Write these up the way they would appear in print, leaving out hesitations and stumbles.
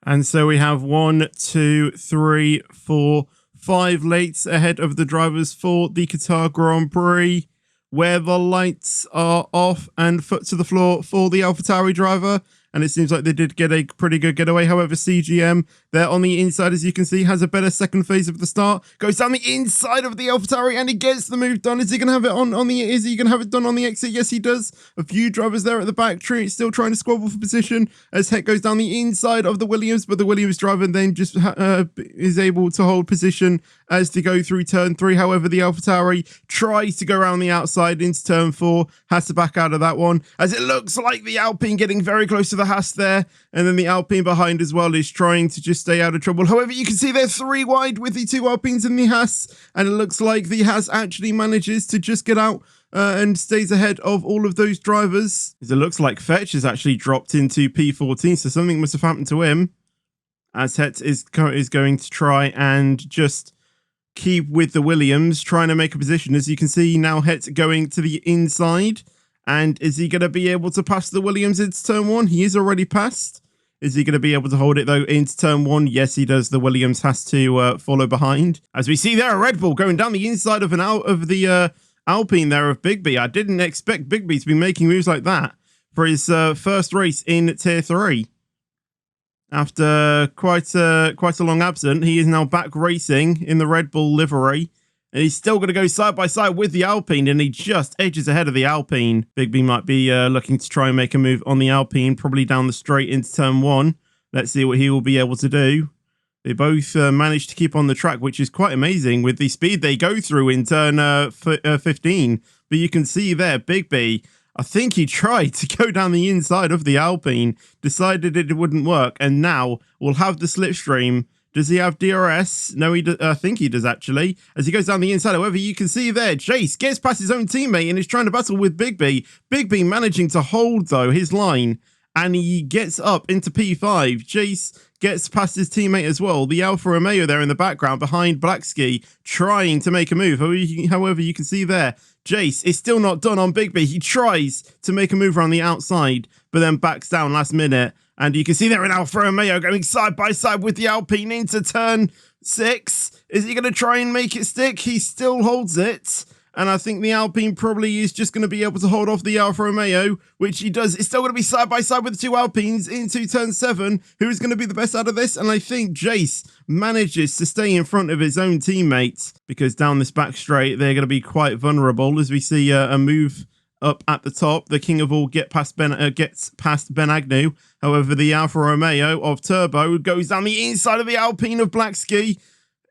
And so we have 1, 2, 3, 4, 5 lates ahead of the drivers for the Qatar Grand Prix, where the lights are off and foot to the floor for the AlphaTauri driver. And it seems like they did get a pretty good getaway. However, CGM there on the inside, as you can see, has a better second phase of the start. Goes down the inside of the AlphaTauri and he gets the move done. Is he going to have it on the? Is he going to have it done on the exit? Yes, he does. A few drivers there at the back, still trying to squabble for position as Het goes down the inside of the Williams, but the Williams driver then just is able to hold position as they go through turn 3. However, the AlphaTauri tries to go around the outside into turn 4, has to back out of that one, as it looks like the Alpine getting very close to the Haas there, and then the Alpine behind as well is trying to just stay out of trouble. However, you can see they're 3 wide with the 2 Alpines in the Haas, and it looks like the Haas actually manages to just get out and stays ahead of all of those drivers. It looks like Fetch has actually dropped into P14, so something must have happened to him, as Het is going to try and just keep with the Williams, trying to make a position. As you can see now, Het going to the inside. And is he going to be able to pass the Williams into turn 1? He is already passed. Is he going to be able to hold it, though, into turn 1? Yes, he does. The Williams has to follow behind. As we see there, a Red Bull going down the inside of the Alpine there of Big B. I didn't expect Big B to be making moves like that for his first race in Tier 3. After quite a long absence, he is now back racing in the Red Bull livery. And he's still going to go side by side with the Alpine, and he just edges ahead of the Alpine. Big B might be looking to try and make a move on the Alpine, probably down the straight into turn 1. Let's see what he will be able to do. They both managed to keep on the track, which is quite amazing with the speed they go through in turn 15. But you can see there, Big B, I think he tried to go down the inside of the Alpine, decided it wouldn't work, and now we'll have the slipstream. Does he have DRS? No, I think he does, actually, as he goes down the inside. However, you can see there, Jace gets past his own teammate and is trying to battle with Big B. Big B managing to hold, though, his line, and he gets up into P5. Jace gets past his teammate as well. The Alfa Romeo there in the background behind Blackski, trying to make a move. However, you can see there, Jace is still not done on Big B. He tries to make a move around the outside, but then backs down last minute. And you can see there an Alfa Romeo going side by side with the Alpine into turn 6. Is he going to try and make it stick? He still holds it. And I think the Alpine probably is just going to be able to hold off the Alfa Romeo, which he does. It's still going to be side by side with the 2 Alpines into turn 7. Who is going to be the best out of this? And I think Jace manages to stay in front of his own teammates, because down this back straight, they're going to be quite vulnerable, as we see a move up at the top. The King of All gets past Ben Agnew. However, the Alfa Romeo of Turbo goes down the inside of the Alpine of Blackski.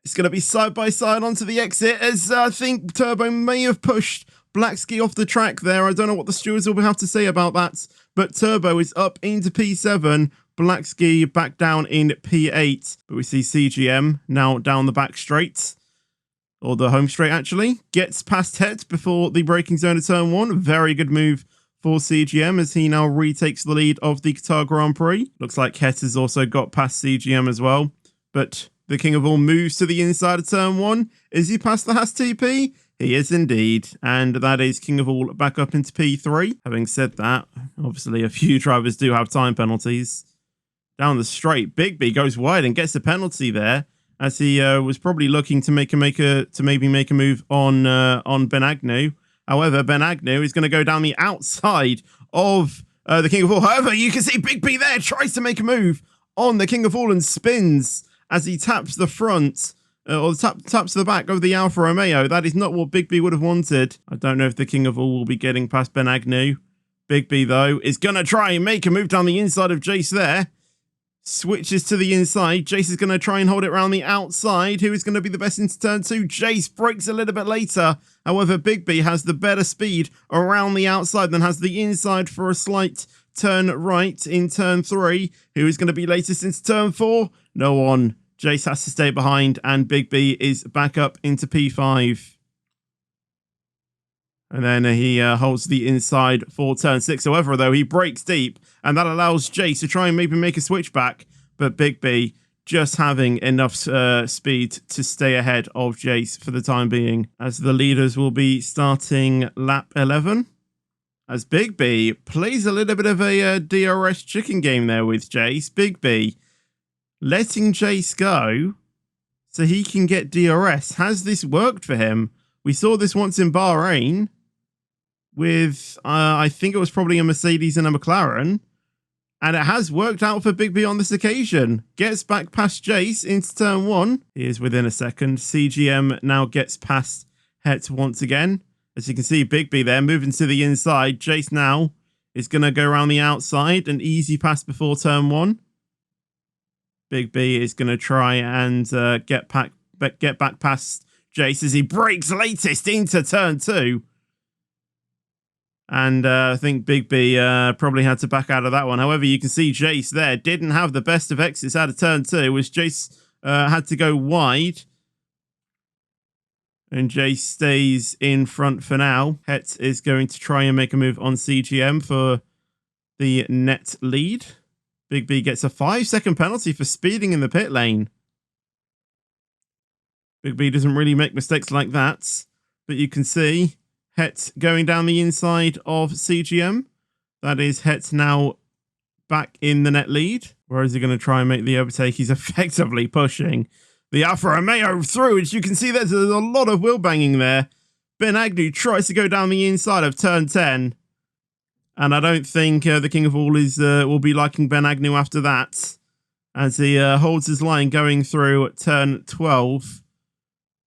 It's going to be side by side onto the exit, as I think Turbo may have pushed Blackski off the track there. I don't know what the stewards will have to say about that, but Turbo is up into P7. Blackski back down in P8. But we see CGM now down the back straight, or the home straight actually, gets past Het before the braking zone of turn 1. Very good move for CGM, as he now retakes the lead of the Qatar Grand Prix. Looks like Het has also got past CGM as well, but the King of All moves to the inside of turn 1. Is he past the Haas TP? He is indeed, and that is King of All back up into P3. Having said that, obviously a few drivers do have time penalties. Down the straight, Big B goes wide and gets a penalty there, as he was probably looking to maybe make a move on Ben Agnew. However, Ben Agnew is going to go down the outside of the King of All. However, you can see Big B there tries to make a move on the King of All and spins as he taps the front, or taps the back of the Alfa Romeo. That is not what Big B would have wanted. I don't know if the King of All will be getting past Ben Agnew. Big B, though, is going to try and make a move down the inside of Jace there. Switches to the inside. Jace is going to try and hold it around the outside. Who is going to be the best into turn 2? Jace breaks a little bit later. However, Big B has the better speed around the outside than has the inside for a slight turn right in turn 3. Who is going to be latest into turn 4? No one. Jace has to stay behind, and Big B is back up into P5. And then he holds the inside for turn 6. However, though, he breaks deep, and that allows Jace to try and maybe make a switchback. But Big B just having enough speed to stay ahead of Jace for the time being, as the leaders will be starting lap 11. As Big B plays a little bit of a DRS chicken game there with Jace. Big B letting Jace go so he can get DRS. Has this worked for him? We saw this once in Bahrain with, I think it was probably a Mercedes and a McLaren. And it has worked out for Big B on this occasion. Gets back past Jace into turn 1. He is within a second. CGM now gets past HET'S once again. As you can see, Big B there moving to the inside. Jace now is going to go around the outside. An easy pass before turn 1. Big B is going to try and get back past Jace as he breaks latest into turn 2. And I think Big B probably had to back out of that one. However, you can see Jace there didn't have the best of exits out of turn 2, as Jace had to go wide. And Jace stays in front for now. HET'S is going to try and make a move on CGM for the net lead. Big B gets a 5-second penalty for speeding in the pit lane. Big B doesn't really make mistakes like that. But you can see HET'S going down the inside of CGM. That is HET'S now back in the net lead. Where is he going to try and make the overtake? He's effectively pushing the Alfa Romeo through. As you can see, there's a lot of wheel banging there. Ben Agnew tries to go down the inside of turn 10. And I don't think the King of All will be liking Ben Agnew after that, as he holds his line going through turn 12.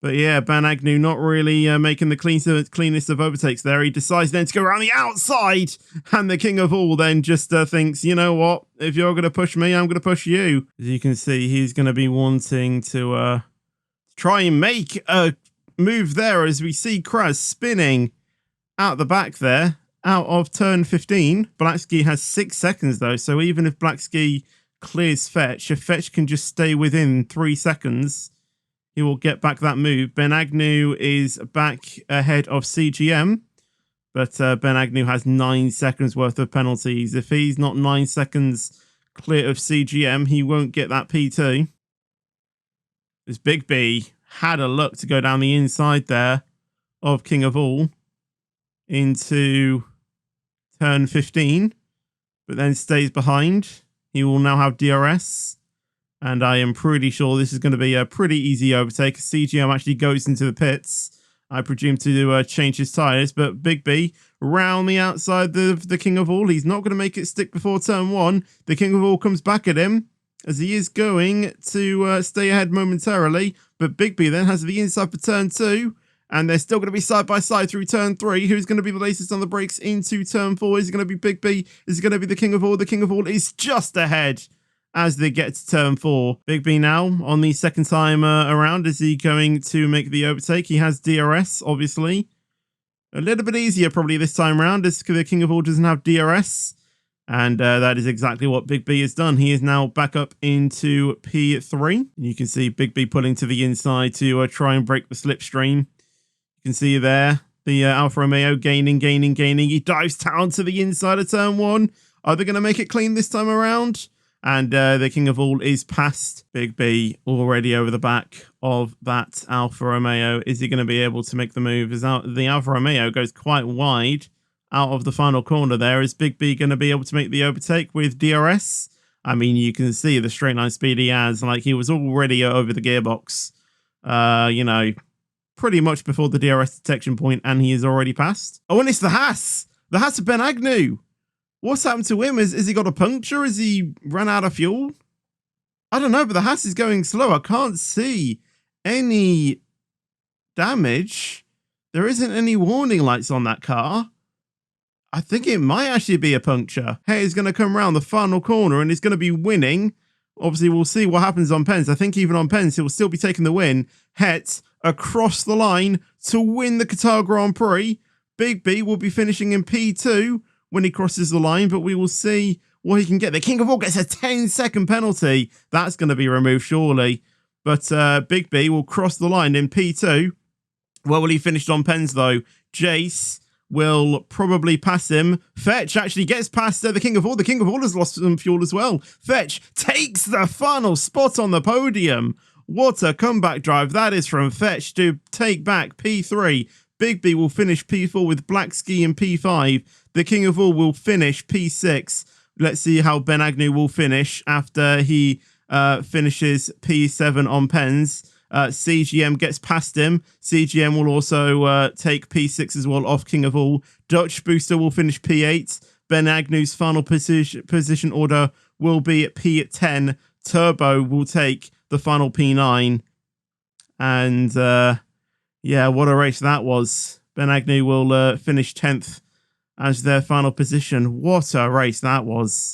But yeah, Ben Agnew not really making the cleanest of overtakes there. He decides then to go around the outside, and the King of All then just thinks, you know what, if you're going to push me, I'm going to push you. As you can see, he's going to be wanting to try and make a move there, as we see Kraz spinning out the back there, out of turn 15. Blackski has 6 seconds though, so even if Blackski clears Fetch, if Fetch can just stay within 3 seconds, he will get back that move. Ben Agnew is back ahead of CGM, but Ben Agnew has 9 seconds worth of penalties. If he's not 9 seconds clear of CGM, he won't get that P2. As Big B had a look to go down the inside there of King of All into turn 15, but then stays behind. He will now have DRS. And I am pretty sure this is going to be a pretty easy overtake. CGM actually goes into the pits, I presume, to change his tyres. But Big B round the outside of the King of All. He's not going to make it stick before turn 1. The King of All comes back at him, as he is going to stay ahead momentarily. But Big B then has the inside for turn 2. And they're still going to be side by side through turn 3. Who's going to be the latest on the brakes into turn 4? Is it going to be Big B? Is it going to be the King of All? The King of All is just ahead as they get to turn 4. Big B now on the second time around. Is he going to make the overtake? He has DRS, obviously. A little bit easier probably this time around, as the King of All doesn't have DRS. And that is exactly what Big B has done. He is now back up into P3. You can see Big B pulling to the inside to try and break the slipstream. You can see there the Alfa Romeo gaining. He dives down to the inside of turn 1. Are they going to make it clean this time around? And the King of All is past Big B, already over the back of that Alfa Romeo. Is he going to be able to make the move? The Alfa Romeo goes quite wide out of the final corner there. Is Big B going to be able to make the overtake with DRS? I mean, you can see the straight line speed he has. Like, he was already over the gearbox, you know, pretty much before the DRS detection point, and he is already past. Oh, and it's the Haas. The Haas of Ben Agnew. What's happened to him? Is he got a puncture? Has he run out of fuel? I don't know, but the Haas is going slow. I can't see any damage. There isn't any warning lights on that car. I think it might actually be a puncture. Hey, he's going to come around the final corner and he's going to be winning. Obviously, we'll see what happens on Pens. I think even on Pens, he'll still be taking the win. HET'S across the line to win the Qatar Grand Prix. Big B will be finishing in P2 when he crosses the line, but we will see what he can get. The King of All gets a 10-second penalty. That's going to be removed, surely. But Big B will cross the line in P2. Where will he finish on Pens, though? Jace will probably pass him. Fetch actually gets past the King of All. The King of All has lost some fuel as well. Fetch takes the final spot on the podium. What a comeback drive that is from Fetch to take back P3. Big B will finish P4 with Black Ski in P5. The King of All will finish P6. Let's see how Ben Agnew will finish after he finishes P7 on pens. CGM gets past him. CGM will also take P6 as well off King of All. Dutch Booster will finish P8. Ben Agnew's final position order will be at P10. Turbo will take the final P9. And yeah, what a race that was. Ben Agnew will finish 10th as their final position. What a race that was.